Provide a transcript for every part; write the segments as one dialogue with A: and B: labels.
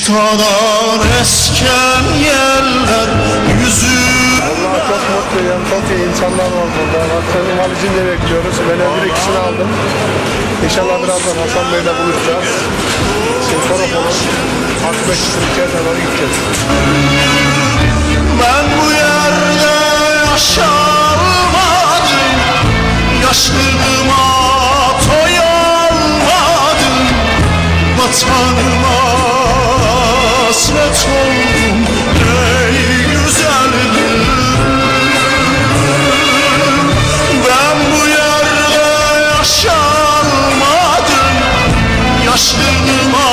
A: Dağdan esken yeller yüzü.
B: Allah çok mutluyum. Çok iyi insanlar var burada. Senin valicini bekliyoruz. Ben öbür ikisini aldım. İnşallah birazdan Hasan Bey'le buluşacağız. Simferopol'un takip etçisini içeriden doğru gideceğiz.
A: Ben bu yerde yaşamadım, yaşlılığıma toyamadım, vatanıma hasret oldum ey güzeldir. Ben bu yerde yaşamadım, yaşlılığıma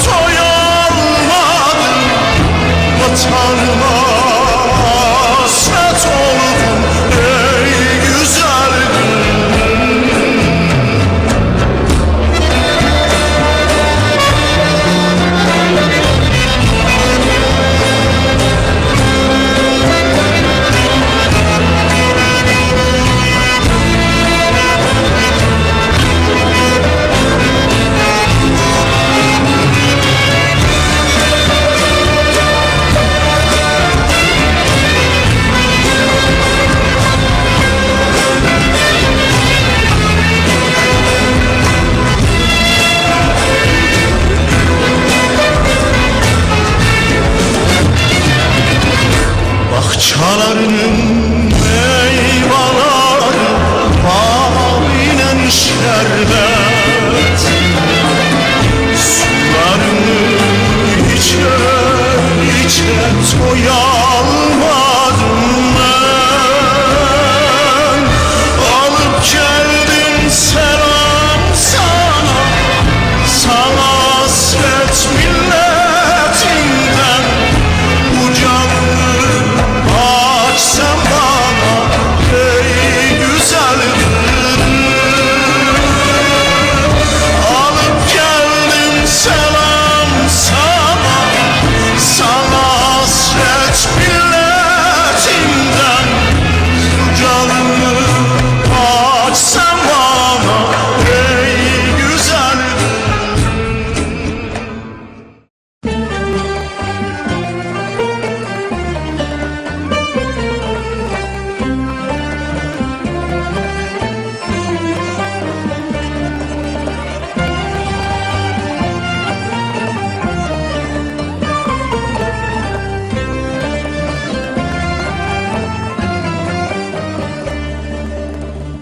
A: toyamadım, vatanıma hasret oldum ey güzeldir. Bahçelerinin meyveleri aynen şerbet, sularını içe içe toyalmadım ben. Alıp geldim selam sana, sana hasret milletinden. Bu canlı açsam bana ey güzeldir. Alıp geldim selam sana, sana hasret milletinden. Bu canlı açsam bana ey güzeldir.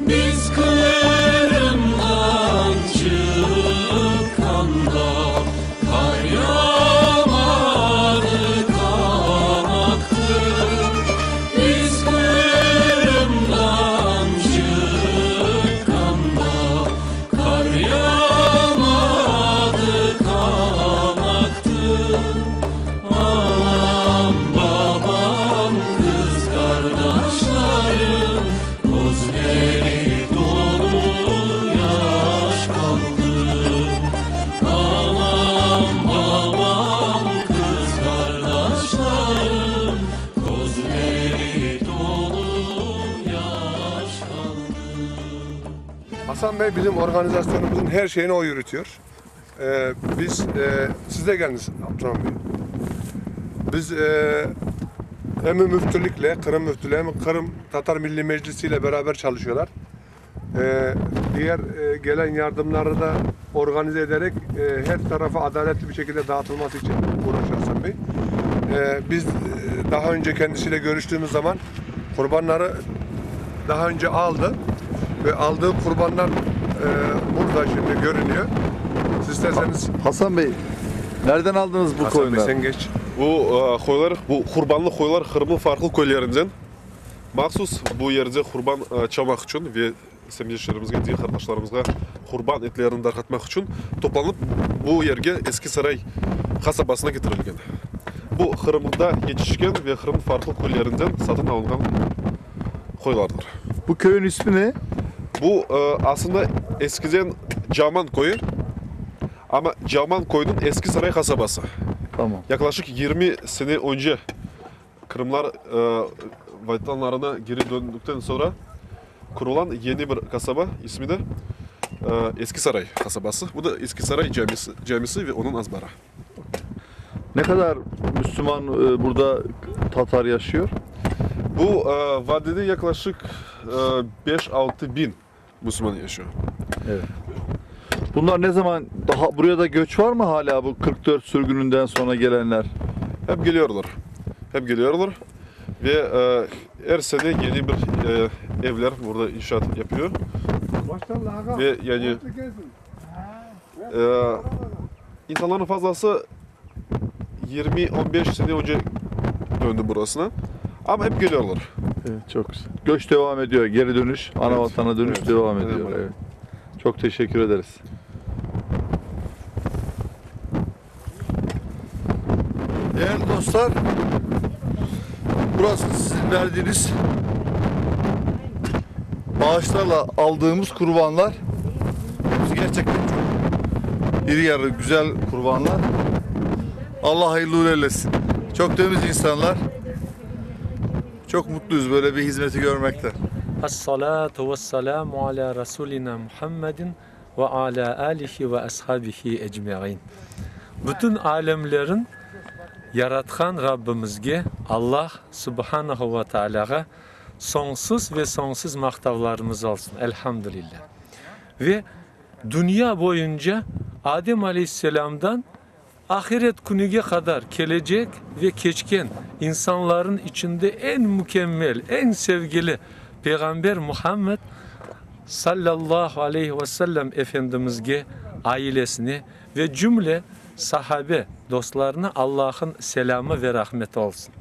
C: Biz Kırım'dan çıkanda kar yağmadı kanaktı. Biz Kırım'dan çıkanda kar yağmadı kanaktı. Anam babam kız kardeşlerim gözleri dolu yaş kaldı. Anam babam kız kardeşlerim gözleri dolu yaş kaldı.
B: Hasan Bey bizim organizasyonumuzun her şeyini o yürütüyor. Siz de geldiniz Abdurrahman Bey. Biz hem müftülükle, Kırım Müftülüğü hem Kırım Tatar Milli Meclisi ile beraber çalışıyorlar. Diğer gelen yardımları da organize ederek her tarafa adaletli bir şekilde dağıtılması için uğraşıyor Hasan Bey. Biz daha önce kendisiyle görüştüğümüz zaman kurbanları daha önce aldı ve aldığı kurbanlar burada şimdi görünüyor. Siz isterseniz
D: Hasan Bey, nereden aldınız bu
B: Hasan Bey
D: koyunları?
B: sen geç.
E: Bu koylar, bu kurbanlı koylar Kırım'ın farklı köylerinden. Maksus bu yerde kurban çalmak için ve semiyetçilerimizge, diğer kardeşlerimizge kurban etlerini darkatmak için toplanıp bu yerge Eski Saray kasabasına getirilgen. Bu Kırım'da yetişken ve Kırım'ın farklı köylerinden satın alınan koylardır.
D: Bu köyün ismi ne?
E: Bu aslında eskiden Caman koyu ama Caman koyunun Eski Saray kasabası.
D: Tamam.
E: Yaklaşık 20 sene önce Kırımlar vatanlarına geri döndükten sonra kurulan yeni bir kasaba, ismi de Eski Saray kasabası. Bu da Eski Saray camisi ve onun azbara.
D: Ne kadar Müslüman burada Tatar yaşıyor?
E: Bu vadide yaklaşık 5-6 bin Müslüman yaşıyor.
D: Evet. Bunlar ne zaman daha buraya da göç var mı hala bu 44 sürgününden sonra gelenler?
E: Hep geliyorlar. Hep geliyorlar. Ve her sene yeni bir evler burada inşaat yapıyor. Ve yani insanların fazlası 20-15 sene önce döndü burasına. Ama hep geliyorlar.
D: Evet, çok güzel. Göç devam ediyor. Geri dönüş, ana
E: Evet.
D: vatana dönüş
E: Evet.
D: devam
E: Evet.
D: ediyor. Evet. Çok teşekkür ederiz. Değerli dostlar, burası sizin verdiğiniz bağışlarla aldığımız kurbanlar. Biz gerçekten çok iri yarı güzel kurbanlar. Allah hayırlı uğurlu eylesin. Çok temiz insanlar. Çok mutluyuz böyle bir hizmeti görmekten.
F: Es-salatu vesselamu ala Resulina Muhammedin ve ala alihi ve ashabihi ecma'in. Bütün alemlerin yaratkan Rabbimizge Allah Subhanahu ve Teala'ga sonsuz ve sonsuz maktavlarımız olsun. Elhamdülillah. Ve dünya boyunca Adem Aleyhisselam'dan ahiret gününe kadar gelecek ve geçken insanların içinde en mükemmel, en sevgili Peygamber Muhammed sallallahu aleyhi ve sellem Efendimiz'e, ailesine ve cümle sahabe dostlarına Allah'ın selamı ve rahmeti olsun.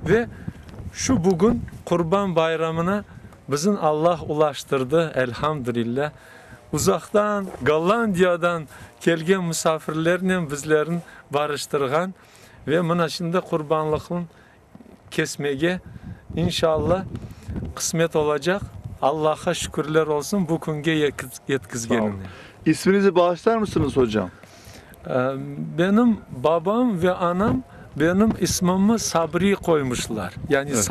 F: Ve şu bugün Kurban Bayramı'na bizim Allah ulaştırdı elhamdülillah. Uzaktan, Gollandiya'dan gelgen misafirlerle bizlerin barıştırgan ve mana şimdi kurbanlıkın kesmege inşallah kısmet olacak. Allah'a şükürler olsun bu günge yetkizgenine.
D: İsminizi bağışlar mısınız hocam?
F: Benim babam ve anam benim ismimi Sabri koymuşlar. Yani
D: Evet.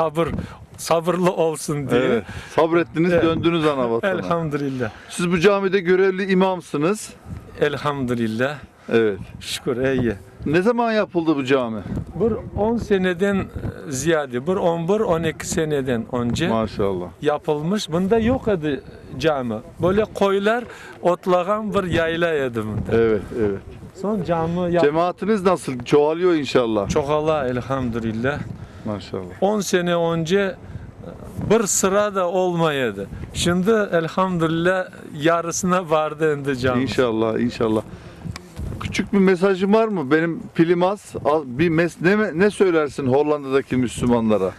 F: sabırlı olsun diye.
D: Evet. Sabrettiniz,
F: Evet.
D: döndünüz ana vatana.
F: Elhamdülillah.
D: Siz bu camide görevli imamsınız.
F: Elhamdülillah.
D: Evet.
F: Şükür iyi.
D: Ne zaman yapıldı bu cami?
F: Bir 10 seneden ziyade, bir 11-12 seneden önce
D: Maşallah.
F: yapılmış. Bunda yok idi cami. Böyle koylar otlagan bir yayla idi bunda.
D: Evet, evet.
F: Son cami yap.
D: Cemaatiniz nasıl? Çoğalıyor inşallah.
F: Çoğala elhamdülillah.
D: Maşallah.
F: 10 sene önce bir sıra da olmaydı. Şimdi elhamdülillah yarısına vardı indi cami.
D: İnşallah, inşallah. Küçük bir mesajım var mı? Benim pilim az. Ne söylersin Hollanda'daki Müslümanlara?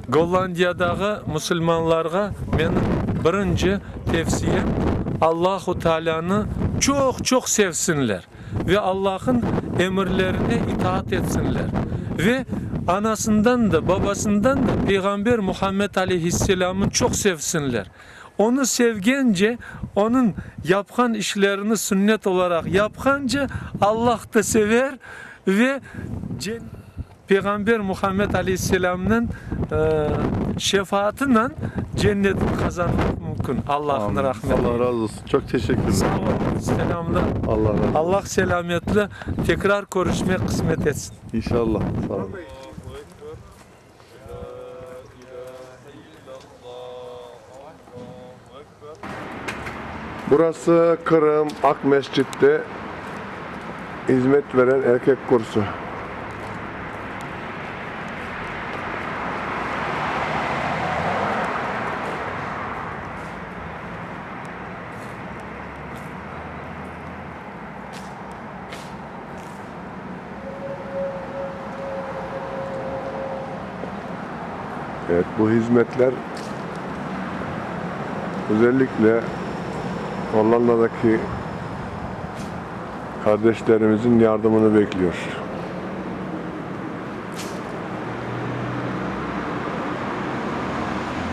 F: Gollandiyadagi musulmonlarga men birinchi tavsiyam Allahu Teala'nı çok sevsinler ve Allah'ın emirlerine itaat etsinler ve anasından da babasından da Peygamber Muhammed Aleyhisselam'ı çok sevsinler. Onu sevgence, onun yapkan işlerini sünnet olarak yapkanca Allah da sever ve Peygamber Muhammed Aleyhisselam'ın şefaatiyle cenneti kazanmak mümkün. Allah'ın
D: Amin.
F: rahmeti.
D: Allah razı olsun. Çok teşekkürler.
F: Sağ olun. Selamlar.
D: Allah razı olsun.
F: Allah selametle tekrar görüşmeye kısmet etsin.
D: İnşallah. Sağ olun.
B: Burası Kırım Ak Mescid'de hizmet veren erkek kursu. Evet, bu hizmetler özellikle Hollanda'daki kardeşlerimizin yardımını bekliyor.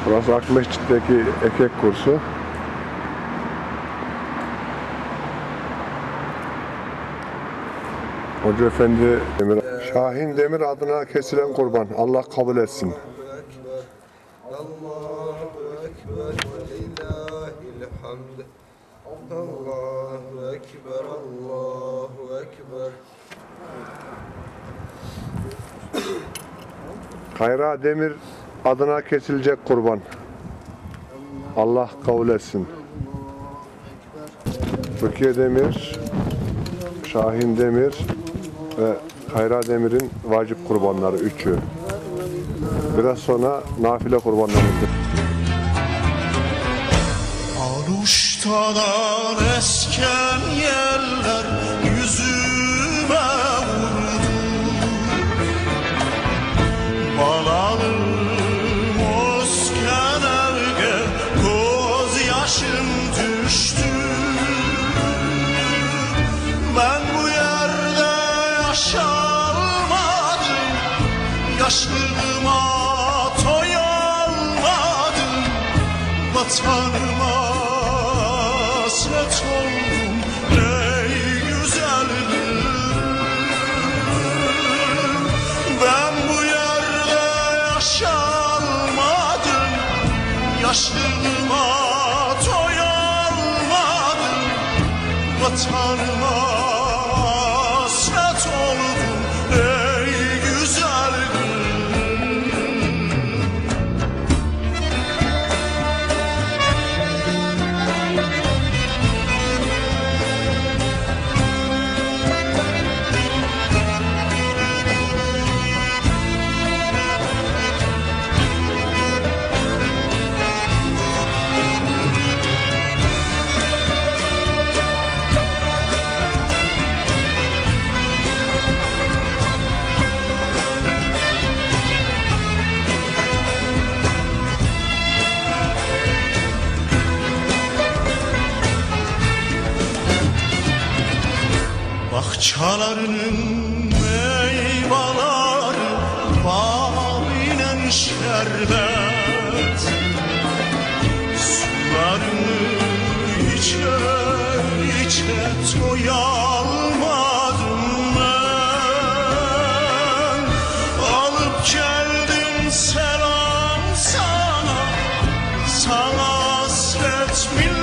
B: Burası Akmeşit'teki erkek kursu. Hoca Efendi Demir, Şahin Demir adına kesilen kurban. Allah kabul etsin.
G: Allahu Ekber ve lillahil hamd. Allahu Ekber, Allahu Ekber.
B: Kayra Demir adına kesilecek kurban. Allah kabul etsin. Rukiye Demir, Şahin Demir ve Kayra Demir'in vacip kurbanları üçü. Biraz sonra nafile kurbanlarımız.
A: Aluştadan esken yeller yüzüme vurdu. Balalım osken evge göz yaşım düştü. Ben bu yerde yaşamadım, yaşlılığıma toyalmadım. Vatanıma hasret oldum ey güzeldim. Ben bu yerde yaşamadım, yaşlılığıma toyalmadım. Vatanıma hasret oldum ey güzeldim. Bahçalarının meyveleri bağıyla şerbet. Sularını içe içe toyalmadım ben. Alıp geldim selam sana, sana hasret millet.